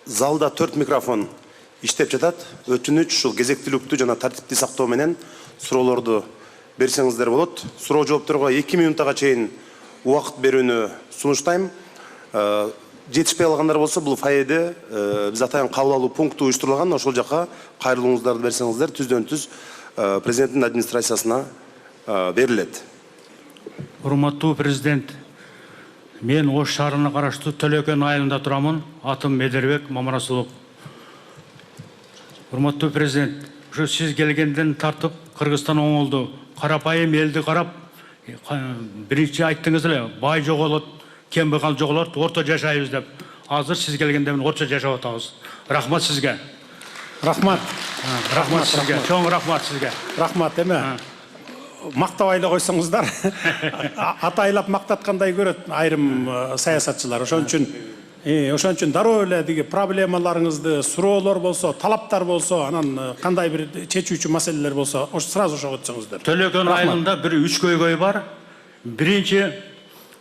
Залда 4 микрофон иштеп жатат. Өтүнүч ушул кезектүүлүктү жана тартипти сактоо менен суроолорду берсеңиздер болот. Суроо жоопторго 2 минуттага чейин убакыт берүүнү сунуштайм. Жетишпей алгандар болсо, бул фойеде биз атайын кабыл алуу пункту уюштурулган. Ошол жака кайрылууңуздарды берсеңиздер түздөн-түз президенттин администрациясына берилет. Урматтуу президент, мен Ош шаарына караштуу Төлөкөн айылында турамын. Атым Медербек Мамарасулов. Урматтуу президент, ушу сиз келгенден тартып Кыргызстан оңолду. Карапайым элди карап, биринчи айттыңыз эле, бай жоголот, кембагал жоголот, орто жашайбыз деп. Азыр сиз келгенден орто жашап атабыз. Рахмат сизге. Рахмат. Рахмат сизге. Чоң рахмат сизге. Рахмат эме. Мактабай эле койсоңуздар. Атайлап мактаткандай көрөт айрым саясатчылар. Ошон үчүн дароо эле диги проблемаларыңызды, суроолор болсо, талаптар болсо, анан кандай бир чечүүчү маселелер болсо, сразу ошого өтсөңүздөр. Төлөкөн айылында бир 3 көйгөй бар. Биринчи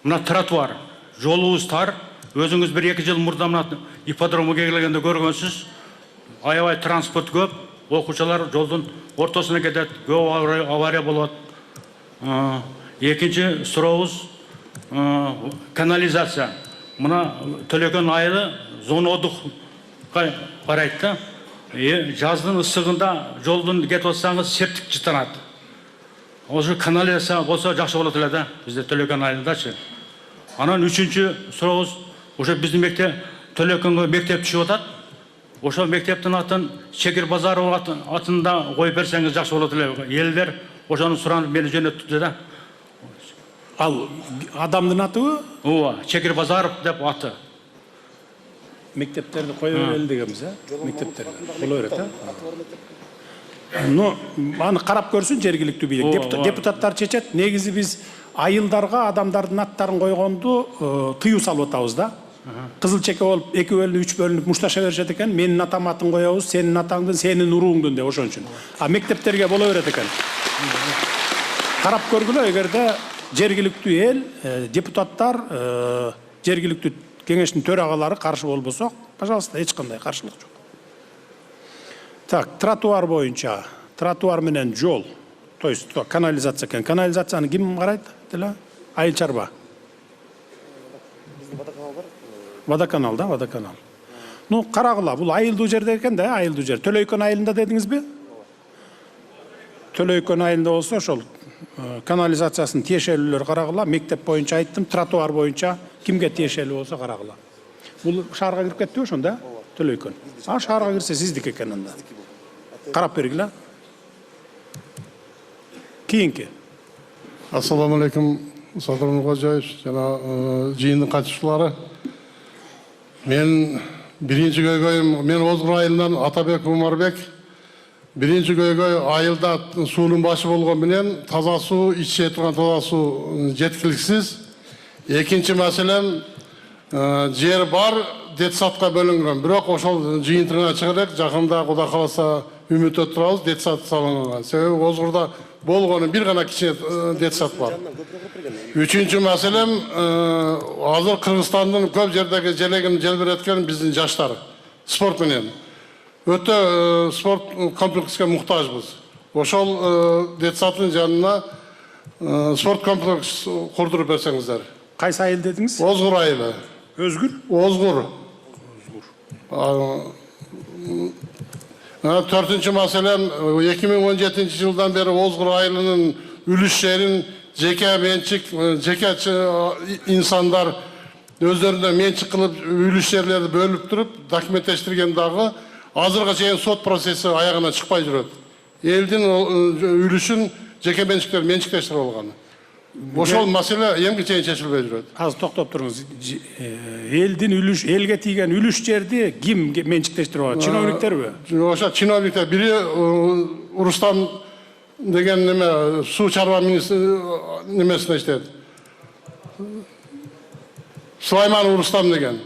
мына тротуар, жолубуз тар. Өзүңүз 1-2 жыл мурда мына ипподромго келгенде көргөнсүз. Аябай транспорт көп, окуучулар жолдун ортосуна кетет, көп авария болот. Экинчи сурообуз канализация. Мына Төлөкөн айылы зона отдыхка карайт да. Жаздын ысыгында жолдун кетип атсаңыз септик жытанат. Ошо канализация болсо жакшы болот эле да, бизде Төлөкөн айылындачы. Анан үчүнчү сурообуз, ошо биздин Төлөкөнгө мектеп түшүп атат. Ошо мектептин атын Чекир Базаров атында коюп берсеңиз жакшы болот эле. Элдер ошону суранып мени жөнөттү да. Ал адамдын атыбы? Ооба, Чекир Базаров деп аты. Мектептерди коюп берели дегенбиз, мектептерди. Боло берет, Ну, аны карап көрсүн жергиликтүү бийлик. Депутаттар чечет. Негизи биз айылдарга адамдардын аттарын койгонду тыюу салып атабыз да. Кызыл чеке болуп, 2 бөлүнүп, 3 бөлүнүп мушташа беришет экен. Менин атам атын коебуз, сенин атаңдын, сенин урууңдун деп ошон үчүн. А мектептерге боло берет экен. Карап көргүлө, эгерде жергиликтүү эл, депутаттар, жергиликтүү кеңештин төрагалары каршы болбосо, пожалуйста, эч кандай каршылык жок. Так, тротуар боюнча, тротуар менен жол, то есть канализация экен. Канализацияны ким карайт? Айыл чарба. Водоканал да, водоканал. Ну, карагыла, бул айылдуу жерде экен да, айылдуу жер. Төлөкөн айылында дедиңизби? Төлөкөн айылында болсо, ошол канализациясын тиешелүүлөр карагыла. Мектеп боюнча айттым, тротуар боюнча кимге тиешелүү болсо карагыла. Бул шаарга кирип кеттиби ошондо, Төлөкөн. А шаарга кирсе сиздики экен анда. Карап бергиле. Кийинки. Ассаламу алейкум, Садыр Нуркожоевич жана жыйындын катышуулары. Мен биринчи көйгөйүм, мен Озгур айылынан Атабек Умарбек. Биринчи көйгөй айылда суунун башы болгон менен таза суу, иче турган таза суу жеткиликсиз. Экинчи маселем, жер бар, детсадка бөлүнгөн. Бирок ошол жыйынтыгына чыгып, жакында Кудай кааласа үмүттө турабыз, детсад салынган. Себеби Озгурда болгону бир гана кичине детсад бар. Үчүнчү маселем, азыр Кыргызстандын көп жердеги желегин желбиреткен биздин жаштар спорт менен. Өтө спорт комплекске муктажбыз. Ошол детсаддын жанына спорт комплекс курдуруп берсеңиздер. Кайсы айыл дедиңиз? Озгур айылы. Өзгүр? Озгур. Төртүнчү маселем, 2017 жылдан бери Озгур айылынын үлүш жерин жеке менчик, жеке инсандар өздөрүнө менчик кылып үлүш жерлерди бөлүп туруп документтештирген дагы азырга чейин сот процесси аягына чыкпай жүрөт. Элдин үлүшүн жеке менчиктер менчиктештирип алган. Ошол маселе эмге чейин чечилбей жүрөт. Азыр токтоп туруңуз. Элдин үлүш, элге тийген үлүш жерди ким менчиктештирип алат? Чиновниктерби? Ошо чиновниктер. Бири Рустам деген неме суу чарба немесине иштейт. Сулайман Рустам деген.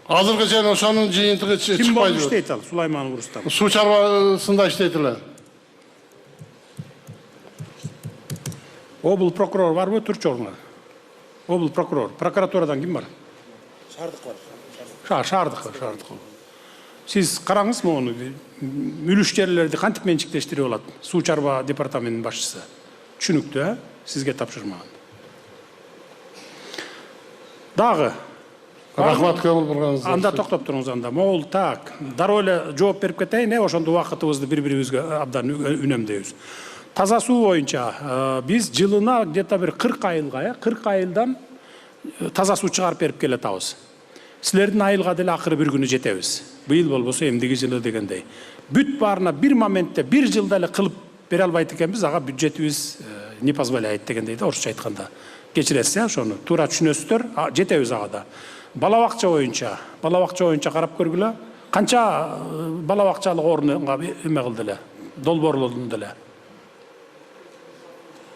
Азыркы чейин ошонун жыйынтыгы чыкпай жүрөт. Ким болуп иштейт ал? Сулайман Рустам. Суу чарбасында иштейт эле. Обл прокурор барбы, турчу орунга? Обл прокурор. Прокуратурадан ким бар? Шаардык бар. Шаардык. Сиз караңыз мону үлүш жерлерди кантип менчиктештирип болот? Суу чарба департаментинин башчысы. Түшүнүктүү, Сизге тапшырмаган. Дагы Рахмат көңүл бурганыңызга. анда токтоп туруңуз анда. Могул так. Дароо эле жооп берип кетейин, ошондо убакытыбызды бири-бирибизге абдан үнөмдөйбүз. Таза суу боюнча биз жылына где-то бир 40 айылга, 40 айылдан таза суу чыгарып берип келатабыз. Силердин айылга деле акыры бир күнү жетебиз. Быйыл болбосо эмдиги жылы дегендей. Бүт баарына бир моментте, бир жылда эле кылып бере албайт экенбиз, ага бюджетибиз не позволяет дегендей да, орусча айтканда. Кечиресиз, ошону туура түшүнөсүздөр, жетебиз ага да. Бала бакча боюнча карап көргүлө. Канча бала бакчалык орунга эме кылды эле, долбоорлонду эле.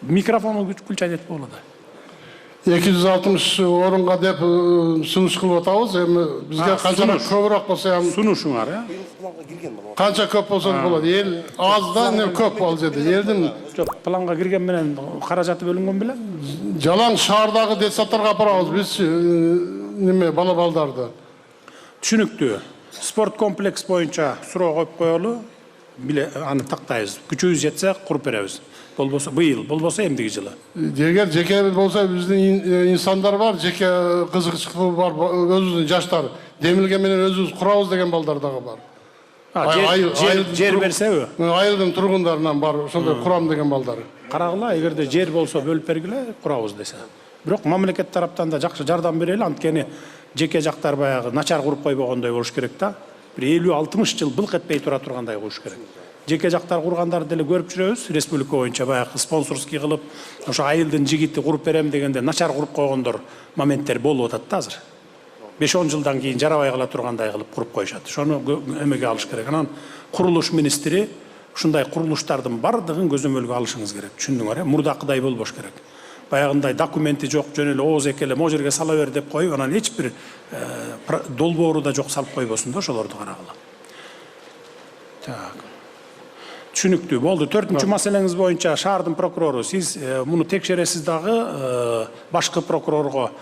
Микрофону күчөйт болот. 260 орунга деп сунуш кылып атабыз. Эми бизге канча көбүрөөк болсо ham Сунушуңар, канча көп болсо болот. Эл аздан көп ал жерде. Элдин Жок, планга кирген менен каражаты бөлүнгөн беле? жалаң шаардагы детсадтарга апарабыз биз неме балдарды. Түшүнүктүү. Спорт комплекс боюнча суроо коюп коелу. Биле аны тактайбыз. Күчүбүз жетсе куруп беребиз. Болбосо быйыл, болбосо эмдиги жылы. Эгер жеке болсо биздин инсандар бар, жеке кызыкчылыгы бар, өзүбүздүн жаштар. Демилген менен өзүбүз курабыз деген балдар дагы бар. Жер берсеби? Айылдын тургундарынан бар, ошондой курам деген балдар. Карагыла, эгерде жер болсо бөлүп бергиле, курабыз десе. Бирок мамлекет тараптан да жакшы жардам берели, анткени жеке жактар баягы начар куруп койбогондой болуш керек да. Бир 50-60 жыл былк этпей тура тургандай болуш керек. Жеке жактар кургандарды деле көрүп жүрөбүз, республика боюнча баягы спонсорский кылып, ошо айылдын жигити куруп берем дегенде начар куруп койгондор моменттер болуп атат да азыр. 5-10 жылдан кийин жарабай кала тургандай кылып куруп коюшат. Ошону эмеге алыш керек. Анан курулуш министри ушундай курулуштардын бардыгын көзөмөлгө алышыңыз керек. Түшүндүңөр, мурдакыдай болбош керек. Баягындай документи жок, жөн эле ооз экеле могу жерге сала бер деп коюп, анан эч бир долбоору да жок салып койбосун да ошолорду карагыла. Так. Түшүнүктүү болду. 4-үнчү маселеңиз боюнча шаардын прокурору, сиз муну текшересиз дагы башкы прокурорго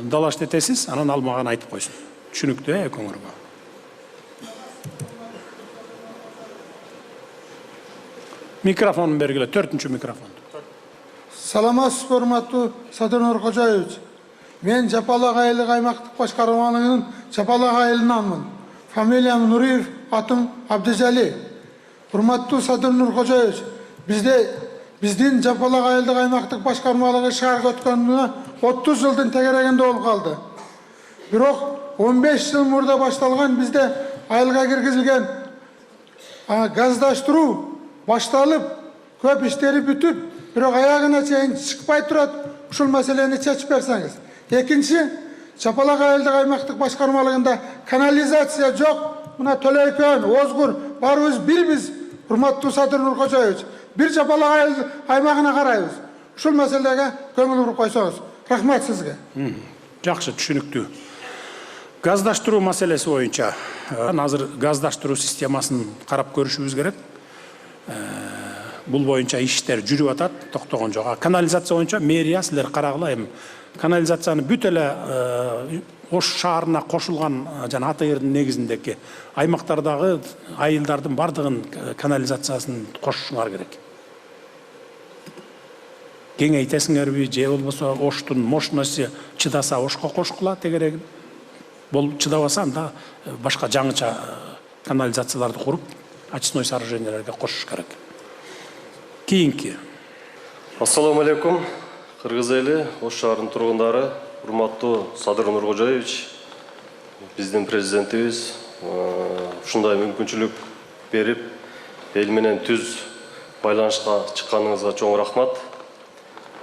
далаш этесиз, анан ал мага айтып койсун. Түшүнүктүү экөөңөргө. Микрофон бергиле, 4-үнчү микрофон. Саламатсыз, урматтуу Садыр Нуркожоевич. Мен Жапалак айылдык аймактык башкармалыгынын Жапалак айылынанмын. Фамилиям Нуриев, атым Абдыжали. Урматтуу Садыр Нуркожоевич, биздин Жапалак айылдык аймактык башкармалыгы шаарга өткөнүнө 30 жылдын тегерегинде болуп калды. Бирок 15 жыл мурда башталган бизде айылга киргизилген газдаштыруу башталып, көп иштери бүтүп, бирок аягына чейин чыкпай турат. Ушул маселени чечип берсеңиз. Экинчи, Жапалак айылдык аймактык башкармалыгында канализация жок. Мына Төлөйкөн, Озгур баарыбыз бирбиз, урматтуу Садыр Нуркожоевич. Бир Жапалак айыл аймагына карайбыз. Ушул маселеге көңүл буруп койсоңуз. Рахмат сизге. Жакшы, түшүнүктүү. Газдаштыруу маселеси боюнча азыр газдаштыруу системасын карап көрүшүбүз керек. Бул боюнча иштер жүрүп атат, токтогон жок. Канализация боюнча мэрия силер карагыла, эми канализацияны бүт эле Ош шаарына кошулган жана Атайырдын негизиндеги аймактардагы айылдардын бардыгын канализациясын кошушуңар керек. Кеңейтесиңерби, же болбосо Оштун мощности чыдаса Ошко кошкула тегерегин. Болуп чыдабаса анда башка жаңыча канализацияларды куруп, очистной сооруженияларга кошуш керек. Кийинки. Ассаламу алейкум. Кыргыз эли, Ош шаарынын тургундары, урматтуу Садыр Нуркожоевич, биздин президентибиз ушундай мүмкүнчүлүк берип, эл менен түз байланышка чыкканыңызга чоң рахмат.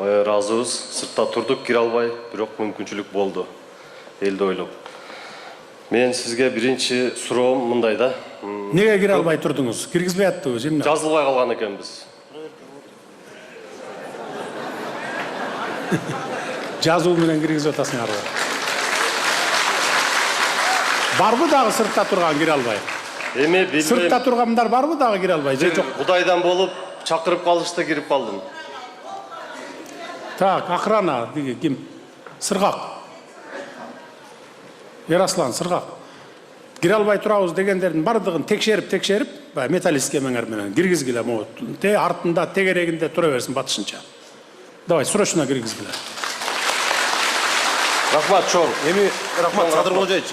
Ыраазыбыз. Сыртта турдук, кире албай, бирок мүмкүнчүлүк болду. Элди ойлоп. Мен сизге биринчи суроом мындай да. Неге кире албай турдуңуз? Киргизбей аттыбыз, эмне? Жазылбай калган экенбиз. Жазуу менен киргизип атасыңарбы? Барбы дагы сыртта турган кире албай? Эми билбейм. Сыртта тургандар барбы дагы кире албай? Же жок? Кудайдан болуп чакырып калышты, кирип калдым. Так, охрана ким? Сыргак. Ярослан Сыргак. Кире албай турабыз дегендердин бардыгын текшерип, баягы металлист кемеңер менен киргизгиле могут. Те артында тегерегинде тура берсин батышынча. Давай, срочно киргизгиле. Рахмат чоң. Эми рахмат Садыр Кожоевич.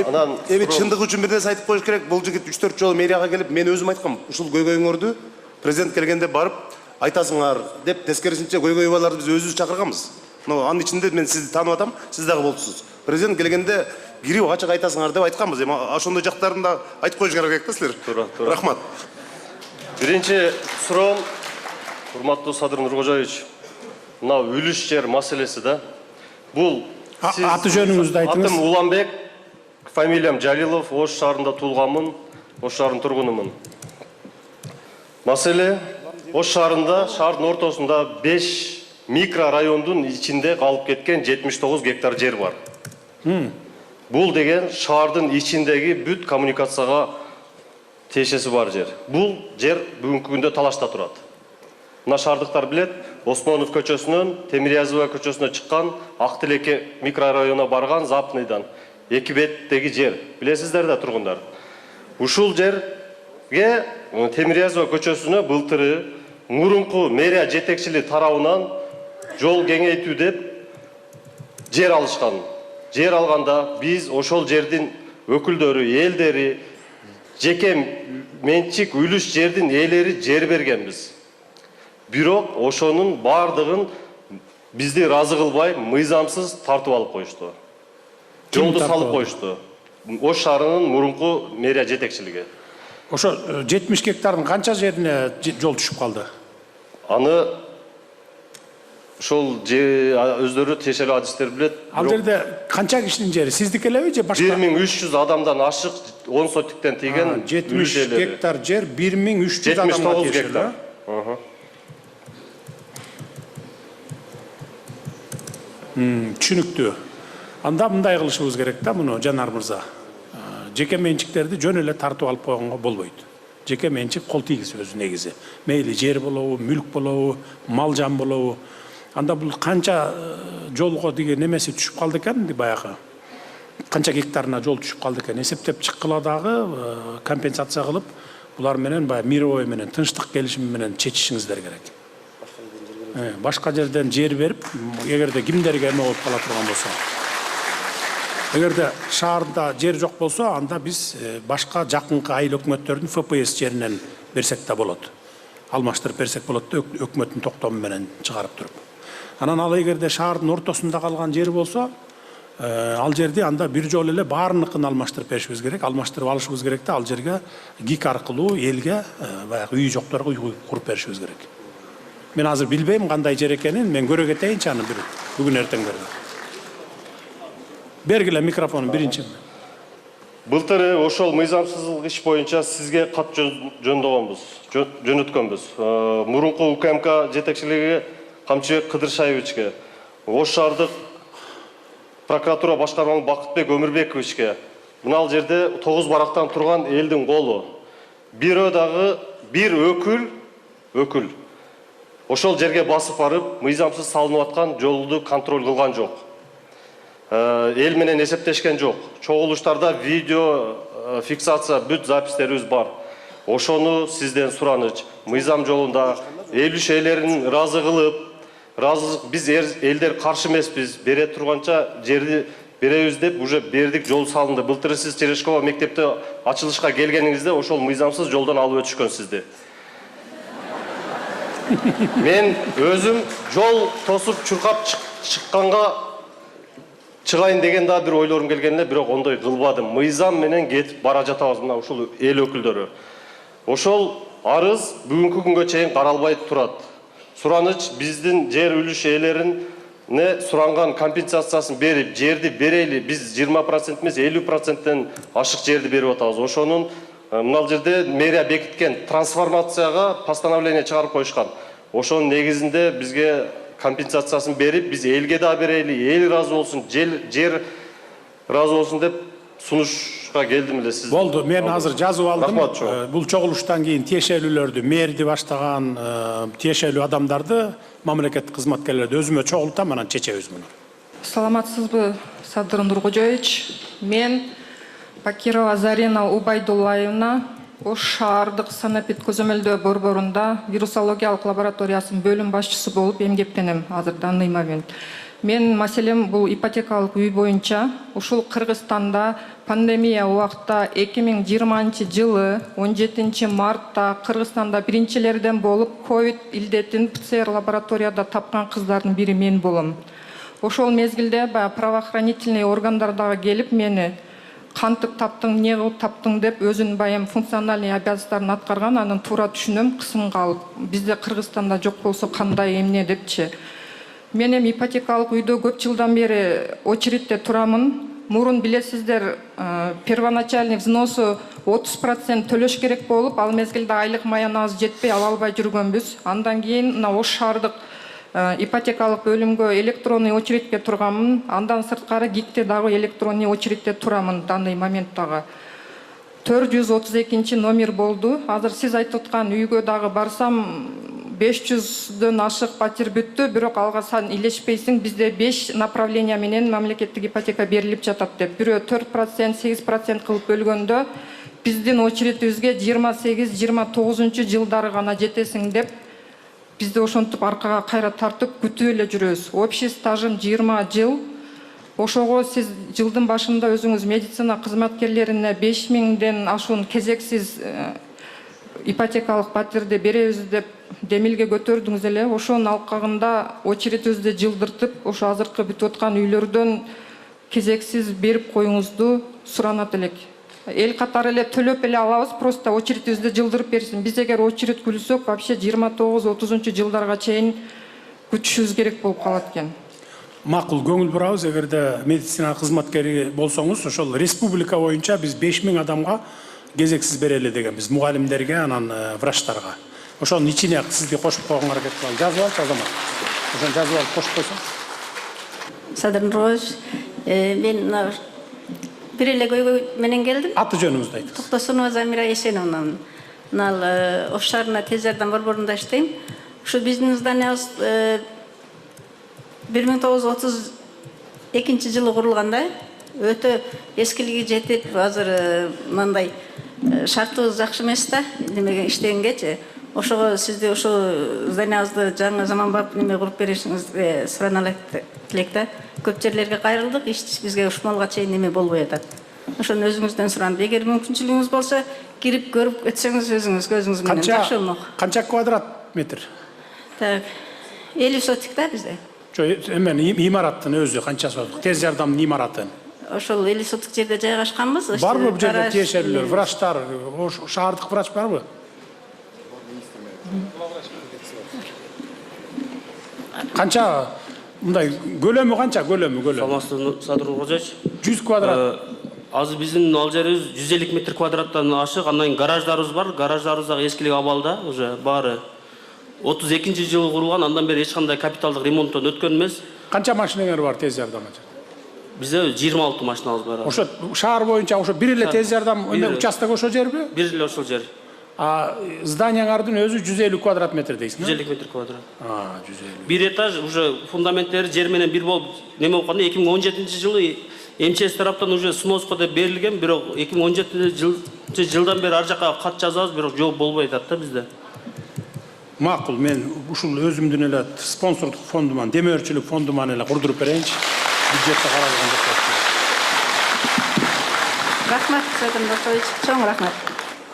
Анан Эми чындык үчүн бир нерсе айтып коюш керек. Бул жигит 3-4 жолу мэрияга келип, мен өзүм айткам, ушул көйгөйүңөрдү президент келгенде барып айтасыңар деп, тескерисинче көйгөйбаларды биз өзүбүз чакырганбыз. Анын ичинде мен сизди таанып атам, сиз дагы болупсуз. Президент келгенде кирип ачык айтасыңар деп айтканбыз. Эми ошондой жактарын да айтып коюшуңар керек да силер. Туура. Рахмат. Биринчи суроом, урматтуу Садыр Нуркожоевич, мына үлүш жер маселеси да. Бул Аты жөнүңүздү айтыңыз. Атым Уланбек, фамилиям Жалилов, Ош шаарында туулганмын, Ош шаарынын тургунумун. Маселе Ош шаарында, шаардын ортосунда 5 микрорайондун ичинде калып кеткен 79 гектар жер бар. Бул деген шаардын ичиндеги бүт коммуникацияга тиешеси бар жер. Бул жер бүгүнкү күндө талашта турат. Мына шаардыктар билет, Осмонов көчөсүнөн Темирязева көчөсүнө чыккан Ак Тилекке микрорайонуна барган Запныйдан эки беттеги жер. Билесиздер да тургундар. Ушул жерге Темирязева көчөсүнө былтыры мурунку мэрия жетекчилиги тарабынан жол кеңейтүү деп жер алышкан. Жер алганда биз ошол жердин өкүлдөрү, элдери, жеке менчик үлүш жердин ээлери жер бергенбиз. Бирок ошонун бардыгын бизди ыраазы кылбай, мыйзамсыз тартып алып коюшту. Жолду салып коюшту. Ош шаарынын мурунку мэрия жетекчилиги. Ошо 70 гектардын канча жерине жол түшүп калды? Аны ошол өздөрү тиешелүү адистер билет. Ал жерде канча кишинин жери? Сиздики элеби же башка? 1300 адамдан ашык 10 сотиктен тийген 70 гектар жер 1300 адамга 79 гектар. Түшүнүктүү. Анда мындай кылышыбыз керек да, муну Жанар мырза. Жеке менчиктерди жөн эле тартып алып койгонго болбойт. Жеке менчик кол тийгиз өзү негизи. Мейли жер болобу, мүлк болобу, мал жан болобу. Анда бул канча жолго деген немеси түшүп калды экен, баягы. Канча гектарына жол түшүп калды экен, эсептеп чыккыла дагы компенсация кылып, булар менен баягы мировой менен, тынчтык келишими менен чечишиңиздер керек. Башка жерден жер берип, эгерде кимдерге эме болуп кала турган болсо. Эгерде шаарда жер жок болсо, анда биз башка жакынкы айыл өкмөттөрдүн ФПС жеринен берсек да болот. Алмаштырып берсек болот да, өкмөттүн токтому менен чыгарып туруп. Анан ал эгерде шаардын ортосунда калган жер болсо, ал жерди анда бир жолу эле баарыныкын алмаштырып беришибиз керек, алмаштырып алышыбыз керек да, ал жерге ГИК аркылуу элге баягы үй жокторго үй куруп беришибиз керек. Мен азыр билбейм кандай жер экенин, мен көрө кетейинчи аны бүгүн эртеңдерде. Бергиле микрофону биринчи. Былтыры ошол мыйзамсыздык иш боюнча сизге кат жөнөткөнбүз. Мурунку УКМК жетекчилиги Камчыбек Кыдыршаевичке, Ош шаардык прокуратура башкармалыгы Бакытбек Өмүрбековичке, мына жерде 9 барактан турган элдин колу. Бирөө дагы бир өкүл ошол жерге басып барып, мыйзамсыз салынып аткан жолду контроль кылган жок. Эл менен эсептешкен жок. Чогулуштарда видео фиксация бүт запистерибиз бар. Ошону сизден сураныч. Мыйзам жолунда эл үч ээлерин ыраазы кылып, биз элдер каршы эмеспиз, бере турганча жерди беребиз деп уже бердик, жол салынды. Былтыр сиз Терешкова мектепте ачылышка келгениңизде ошол мыйзамсыз жолдон алып өтүшкөн сизди. Мен өзүм жол тосуп чуркап чыкканга чыгайын деген да бир ойлорум келген эле, бирок ондой кылбадым. Мыйзам менен кетип бара жатабыз мына ушул эл өкүлдөрү. Ошол арыз бүгүнкү күнгө чейин каралбай турат. Сураныч биздин жер үлүш ээлерине суранган компенсациясын берип, жерди берели, биз 20% эмес 50%тен ашык жерди берип атабыз. Ошонун мына жерде мэрия бекиткен трансформацияга постановление чыгарып коюшкан. Ошонун негизинде бизге компенсациясын берип, биз элге да берели, эл ыраазы болсун, жер ыраазы болсун деп сунушка келдим эле сиз. Болду, мен азыр жазып алдым. Бул чогулуштан кийин тиешелүүлөрдү, мэрди баштаган тиешелүү адамдарды, мамлекеттик кызматкерлерди өзүмө чогултам, анан чечебиз муну. Саламатсызбы, Садыр Нуркожоевич. Мен Бакирова Зарина Убайдуллаевна Ош шаардык санапит көзөмөлдөө борборунда вирусологиялык лабораториясынын бөлүм башчысы болуп эмгектенем азырда Наймабен. Мен маселем бул ипотекалык үй боюнча ушул Кыргызстанда пандемия убакта 2020 жылы 17 мартта Кыргызстанда биринчилерден болуп ковид илдетин ПЦР лабораторияда тапкан кыздардын бири мен болом. Ошол мезгилде правоохранительный органдар дагы келип мени кантип таптың, эмне кылып таптың деп өзүнүн баягы функциональный обязанностьтарын аткарган, анын туура түшүнөм, кысымга алып. Бизде Кыргызстанда жок болсо кандай эмне депчи. Мен эми ипотекалык үйдө көп жылдан бери очередте турамын. Мурун билесиздер, первоначальный взносу 30% төлөш керек болуп, ал мезгилде айлык маянабыз жетпей ала албай жүргөнбүз. Андан кийин мына Ош шаардык ипотекалык бөлүмгө электронный очередке турганмын. Андан сырткары ГИКте дагы электронный очередте турамын данный моменттагы. 432 номер болду. Азыр сиз айтып аткан үйгө дагы барсам 500дөн ашык патир бүттү, бирок алга сан илешпейсиң. Бизде 5 направление менен мамлекеттик ипотека берилип жатат деп. Бирөө 4%, 8% кылып бөлгөндө биздин очередибизге 28-29 жылдары гана жетесиң деп бизде ошентип аркага кайра тартып күтүп эле жүрөбүз. Общий стажым 20 жыл. Ошого сиз жылдын башында өзүңүз медицина кызматкерлерине 5000ден ашуун кезексиз ипотекалык патирди беребиз деп демилге көтөрдүңүз эле. Ошонун алкагында очередибизди жылдыртып, ошо азыркы бүтүп аткан үйлөрдөн кезексиз берип коюңузду суранат элек. Эл катары эле төлөп эле алабыз, просто очередибизди жылдырып берсин. Биз эгер очеред күлсөк, вообще 29-30 жылдарга чейин күтүшүбүз керек болуп калат экен. Макул, көңүл бурабыз. Эгерде медицина кызматкери болсоңуз, ошол республика боюнча биз 5000 адамга кезексиз берели дегенбиз, мугалимдерге, анан врачтарга. Ошонун ичине сизди кошуп койгонго аракет кылалы. Жазып алчы Азамат. Ошону жазып алып кошуп койсоң. Садыр Нуркожоевич, мен бир эле көйгөй менен келдим. Аты жөнүңүздү айтыңыз. Токтосунова Замира Эсеновна. Мына Ош шаарына тез жардам борборунда иштейм. Ушу биздин зданиябыз 1932 жылы курулганда өтө эскилиги жетип, азыр мындай шартыбыз жакшы эмес да, немеге иштегенгечи. Ошого сизди ошо зданиябызды жаңы заманбап неме куруп беришиңизге сураналы элек да. Көп жерлерге кайрылдык, иш бизге ушмалга чейин неме болбой атат. Ошону өзүңүздөн сурандым. Эгер мүмкүнчүлүгүңүз болсо, кирип көрүп өтсөңүз өзүңүз көзүңүз менен жакшы болмок. Канча квадрат метр? Так, 50 сотик да бизде. Эмен имараттын өзү канча сотик? Тез жардамдын имараты. Ошол 50 сотик жерде жайгашканбыз. Барбы бул жерде тиешелүүлөр, врачтар, шаардык врач барбы? Канча мындай көлөмү канча? Саламатсызбы, Садыр Нуркожоевич. 100 квадрат. Азыр биздин ал жерибиз 150 метр квадраттан ашык, андан гараждарыбыз бар. Гараждарыбыз дагы эскилик абалда, уже баары 32 жылы курулган, андан бери эч кандай капиталдык ремонттон өткөн эмес. Канча машинеңер бар тез жардам үчүн? Бизде 26 машинабыз бар. Ошо шаар боюнча ошо бир эле тез жардам участок ошо жерби? Бир эле ошол жер. Зданияңардын өзү 150 квадрат метр дейсиң. 150 метр квадрат. 150. Бир этаж уже фундаменттери жер менен бир болуп неме болгондо 2017 жылы МЧС тараптан уже сноска деп берилген, бирок 2017 жылдан бери ар жака кат жазабыз, бирок жооп болбой атат да бизде. Макул, мен ушул өзүмдүн эле спонсордук фондуман, демөөрчүлүк фондуман эле курдуруп берейинчи. Бюджетте каралган деп коет. Рахмат, Садыр Нуркожоевич, чоң рахмат.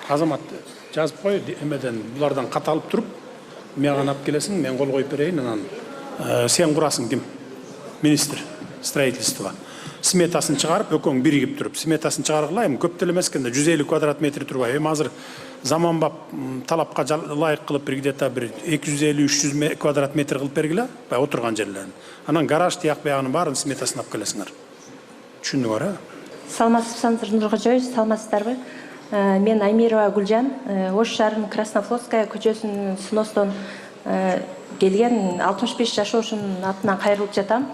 Азамат, жазып кой, эмеден булардан кат алып туруп, маған алып келесиң, мен кол коюп берейин, анан сен курасың ким? Министр строительства. Сметасын чыгарып, экөөң биригип туруп, сметасын чыгаргыла, эми көп деле эмес экенде 150 квадрат метр турбай. Эми азыр заманбап талапка ылайык кылып бир где-то бир 250-300 квадрат метр кылып бергиле, бай отурган жерлерин. Анан гараж тияк биягынын баарын сметасын алып келесиңер. Түшүндүңөр, а? Саламатсызбы, Садыр Нуркожоевич, саламатсыздарбы? Мен Аймирова Гүлжан, Ош шаарынын Краснофлотская көчөсүнүн сностон келген 65 жашоошунун атынан кайрылып жатам.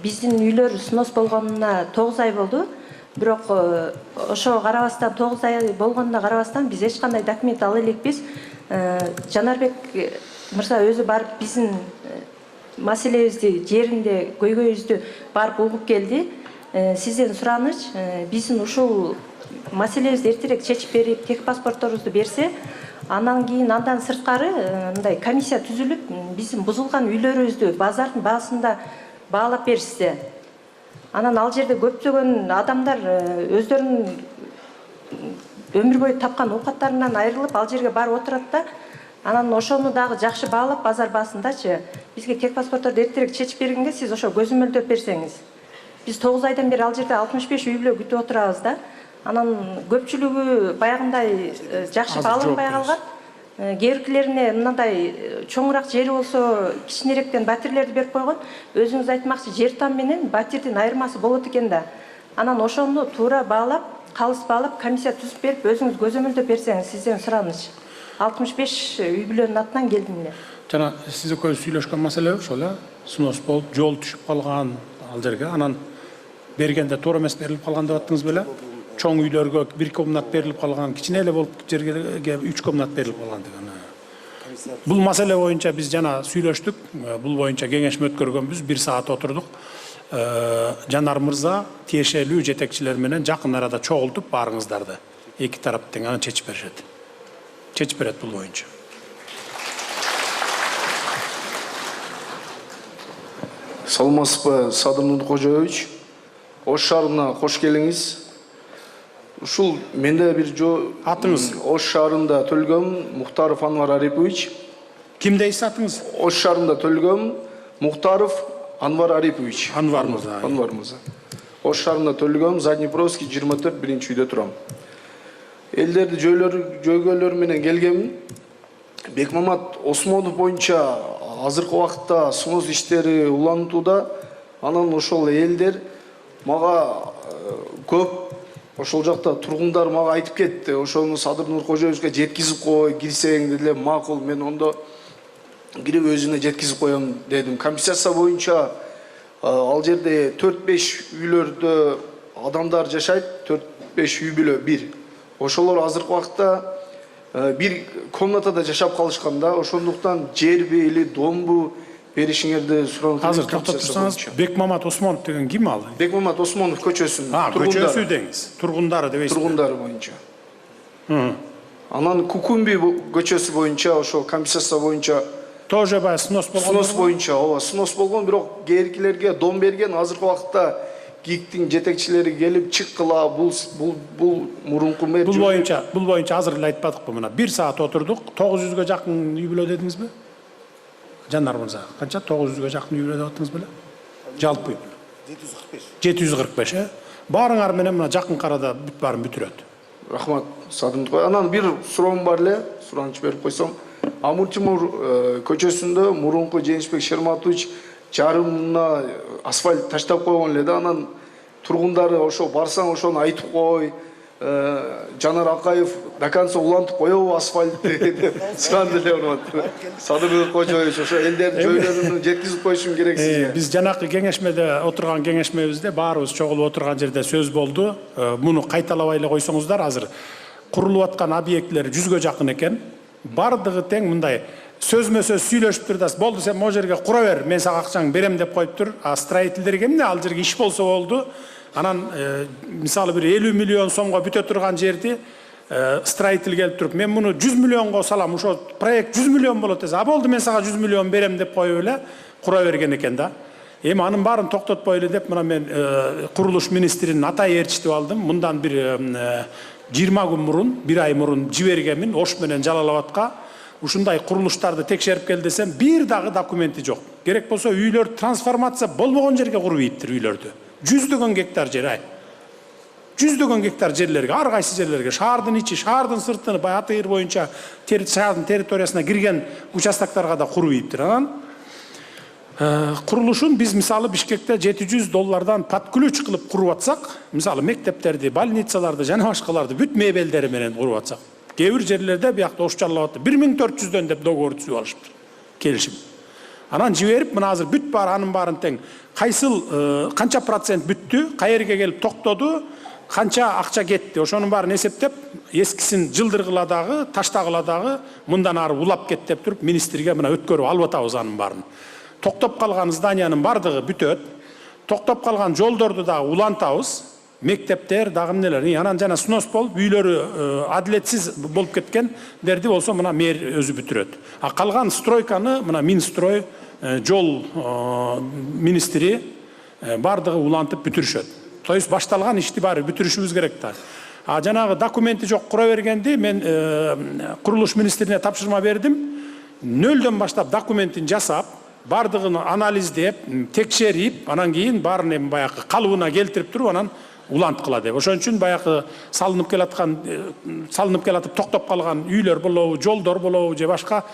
Биздин үйлөр снос болгонуна 9 ай болду. Бирок ошо карабастан 9 ай болгонуна карабастан биз эч кандай документ ала элекпиз. Жанарбек мырза өзү барып биздин маселебизди жеринде көйгөйүбүздү барып угуп келди. Сизден сураныч, биздин ушул маселебизди эртерээк чечип берип, тек паспортторубузду берсе, андан кийин андан сырткары мындай комиссия түзүлүп, биздин бузулган үйлөрүбүздү базардын баасында баалап беришсе. Анан ал жерде көптөгөн адамдар өздөрүнүн өмүр бою тапкан оокаттарынан айрылып, ал жерге барып отурат да, анан ошону дагы жакшы баалап базар баасындачы бизге тек паспортторду эртерээк чечип бергенге сиз ошо көзөмөлдөп берсеңиз. Биз 9 айдан бери ал жерде 65 үй бүлө күтүп отурабыз да. Анан көпчүлүгү баягындай жакшы бааланбай калган. Кээбиркилерине мындай чоңураак жери болсо кичинерээктен батирлерди берип койгон. Өзүңүз айтмакчы, жер там менен батирдин айырмасы болот экен да. Анан ошону туура баалап, калыс баалап, комиссия түзүп берип, өзүңүз көзөмөлдөп берсеңиз, сизден сураныч. 65 үй бүлөнүн атынан келдим эле. Жана сиз экөөбүз сүйлөшкөн маселе ошол эле, снос болуп, жол түшүп калган ал жерге, анан бергенде туура эмес берилип калган деп аттыңыз беле? Чоң үйлөргө 1 комнат берилип калган, кичине эле болуп жерге 3 комнат берилип калган деген. Бул маселе боюнча биз жана сүйлөштүк, бул боюнча кеңешме өткөргөнбүз, 1 саат отурдук. Жанар мырза тиешелүү жетекчилер менен жакын арада чогултуп барыңыздарды. Эки тарап тең анан чечип беришет. Чечип берет бул боюнча. Саламатсызбы, Садыр Нуркожоевич. Ош шаарына кош келиңиз. Ушул менде бир атыңыз? Ош шаарында төлгөм Мухтаров Анвар Арипович. Ким дейсиз атыңыз? Ош шаарында төлгөм Мухтаров Анвар Арипович. Анвар мырза. Анвар мырза. Ош шаарында төлгөм Заднепровский 24 биринчи үйдө турам. Элдерди жөйгөлөр менен келгем. Бекмамат Осмонов боюнча азыркы убакытта снос иштери улантууда. Анан ошол элдер мага көп ошол жакта тургундар мага айтып кетти. Ошону Садыр Нуркожоевичке жеткизип кой, кирсең дедилер. Макул, мен ондо кирип өзүнө жеткизип коем дедим. Комиссия боюнча ал жерде 4-5 үйлөрдө адамдар жашайт, 4-5 үй бүлө 1. Ошолор азыркы убакытта 1 комнатада жашап калышканда, ошондуктан жерби или домбу беришиңерди суранып Азыр токтоп турсаңыз, Бекмамат Осмонов деген ким ал? Бекмамат Осмонов көчөсүнүн көчөсү деңиз. Тургундары дебейсизби? Тургундары боюнча. Анан Кукумби көчөсү боюнча, ошол комиссия боюнча тоже баягы снос болгон. Снос боюнча, ооба, снос болгон, бирок кээркилерге дом берген. Азыркы убакытта ГИКтин жетекчилери келип чыккыла, бул мурунку мэр. Бул боюнча азыр эле айтпадыкпы мына? 1 саат отурдук, 900гө жакын үй бүлө дедиңизби? Жанар мырза, канча 900гө жакын үй бүлө деп аттыңыз беле? Жалпы 745, Баарыңар менен мына жакын арада барын бүтүрөт. Рахмат, Садыр. Анан бир суроом бар эле, сураныч берип койсом. Амур Тимур көчөсүндө мурунку Женишбек Шерматович жарымына асфальт таштап койгон эле да. Анан тургундары ошо барсаң ошону айтып кой. Жанар Акаев до конца улантып коебу асфальтты деп суранды эле урматтуу Садыр Нуркожоевич. Ошо элдердин жөйлөрүн жеткизип коюшум керек сизге. Биз жанакы кеңешмеде отурган кеңешмебизде баарыбыз чогулуп отурган жерде сөз болду. Муну кайталабай эле койсоңуздар, азыр курулуп аткан объектлер 100гө жакын экен. Бардыгы тең мындай сөзмө сөз сүйлөшүп турдас. Болду, сен могу жерге кура бер, мен сага акчаңды берем деп коюптур. А строительдерге эмне ал жерге иш болсо болду. Анан мисалы бир 50 миллион сомго бүтө турган жерди строитель келип туруп, мен муну 100 миллионго салам, ошо проект 100 миллион болот десе, а болду, мен сага 100 миллион берем деп коюп эле кура берген экен да. Эми анын баарын токтотпой эле деп мына мен курулуш министринин атай ээрчитип алдым. Мындан бир 20 күн мурун, 1 ай мурун жибергенмин Ош менен Жалал Абадка. Ушундай курулуштарды текшерип кел десем, бир дагы документи жок. Керек болсо үйлөр трансформация болбогон жерге куруп ийиптир үйлөрдү. 100 гектар жер, 100 гектар жерлерге, ар кайсы жерлерге, шаардын ичи, шаардын сыртыны, бай Атайыр боюнча шаардын территориясына кирген участоктарга да куруп ийиптир. Анан курулушун биз мисалы Бишкекте $700 под ключ кылып куруп атсак, мисалы мектептерди, больницаларды жана башкаларды бүт мебелдери менен куруп атсак, кээ бир жерлерде биякта Ош Жалал Абадта 1400 деп договор түзүп алышыптыр. Келишим. Анан жиберип, мына азыр бүт бар, анын баарын тең кайсыл канча процент бүттү, кайерге келип токтоду, канча акча кетти, ошонун баарын эсептеп, эскисин жылдыргыла дагы, таштагыла дагы, мындан ары улап кет деп туруп, министрге мына өткөрүп алып атабыз анын баарын. токтоп калган зданиянын бардыгы бүтөт. Токтоп калган жолдорду дагы улантабыз. Мектептер дагы эмнелер. Анан жана снос болуп, үйлөрү адилетсиз болуп кеткендерди болсо мына мэр өзү бүтүрөт. А калган стройканы мына Минстрой, жол министри бардыгы улантып бүтүрүшөт. То есть башталган ишти баары бүтүрүшүбүз керек да. А жанагы документи жок кура бергенди мен курулуш министрине тапшырма бердим. Нөлдөн баштап документин жасап, бардыгын анализдеп, текшерип, анан кийин баарын эми баягы калыбына келтирип туруп анан уланткыла деп. Ошон үчүн баягы салынып келатып токтоп калган үйлөр болобу, жолдор болобу же башка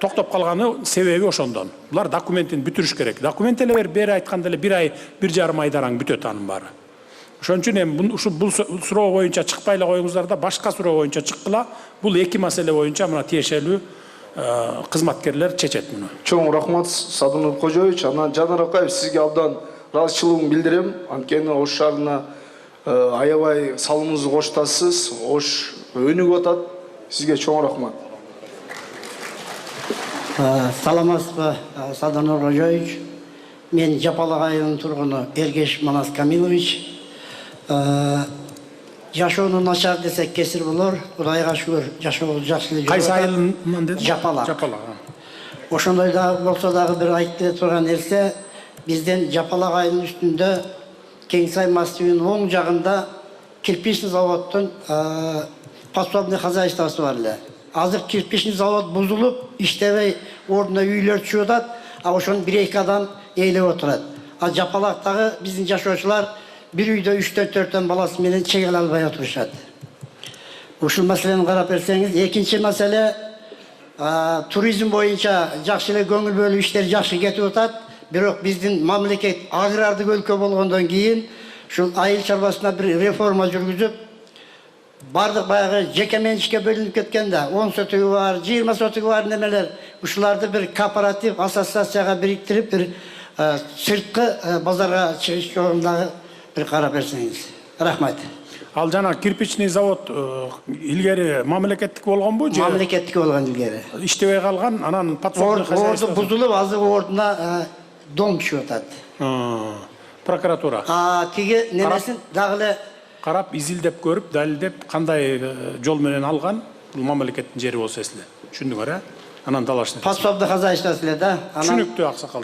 токтоп калганы себеби ошондон. Булар документин бүтүрүш керек. Документ эле бери айтканда эле 1 ай, 1,5 айдан бүтөт анын баары. Ошон үчүн эми бул суроо боюнча чыкпай эле коюңуздар да, башка суроо боюнча чыккыла. Бул эки маселе боюнча мына тиешелүү кызматкерлер чечет муну. Чоң рахмат Садыр Нуркожоевич. Анан Жадар Акаев, сизге абдан ыраазычылыгымды билдирем. Анткени Ош шаарына аябай салымыңызды коштасыз. Ош өнүгүп атат. Сизге чоң рахмат. Саламатсызбы, Садыр Нуркожоевич. Мен Жапалак айылынын тургуну Эргеш Манас Камилович. Жашоону начар десек кесир болор. Кудайга шүгүр, жашоо жакшы эле жүрүп атат. Кайсы айылынан дедиң? Жапалак. Жапалак. Ошондой да болсо дагы бир айтып турган нерсе, бизден Жапалак айылынын үстүндө Кеңсай массивинин оң жагында кирпичный заводдун подсобный хозяйствосу бар эле. Азыр кирпичный завод бузулуп, иштебей ордуна үйлөр түшүп атат, а ошону 1-2 адам ээлеп отурат. А Жапалактагы биздин жашоочулар bir үйдө 3-4 баласы менен чегеле албай отурушат. Ушул маселени карап берсеңиз, экинчи маселе туризм боюнча жакшы эле көңүл бөлүп иштер жакшы кетип атат. Бирок биздин мамлекет агрардык өлкө болгондон кийин ушул айыл чарбасына бир реформа жүргүзүп, бардык баягы жеке менчикке бөлүнүп кеткенде 10 сотугу бар, 20 сотугу бар немелер, ушуларды бир кооператив ассоциацияга бириктирип, бир сырткы базарга чыгыш жолундагы bir карап берсеңиз. Рахмат. Ал жана кирпичный завод илгери мамлекеттик болгонбу же? Мамлекеттик болгон илгери. Иштебей калган, анан подсобный хозяйство. Орду бузулуп, азыр ордуна дом түшүп атат. Прокуратура. Тиги немесин дагы эле карап, изилдеп көрүп, далилдеп, кандай жол менен алган, бул мамлекеттин жери болсо эсле. Түшүндүңөр, Анан талашты. Подсобный хозяйствосу эле да. Түшүнүктүү аксакал.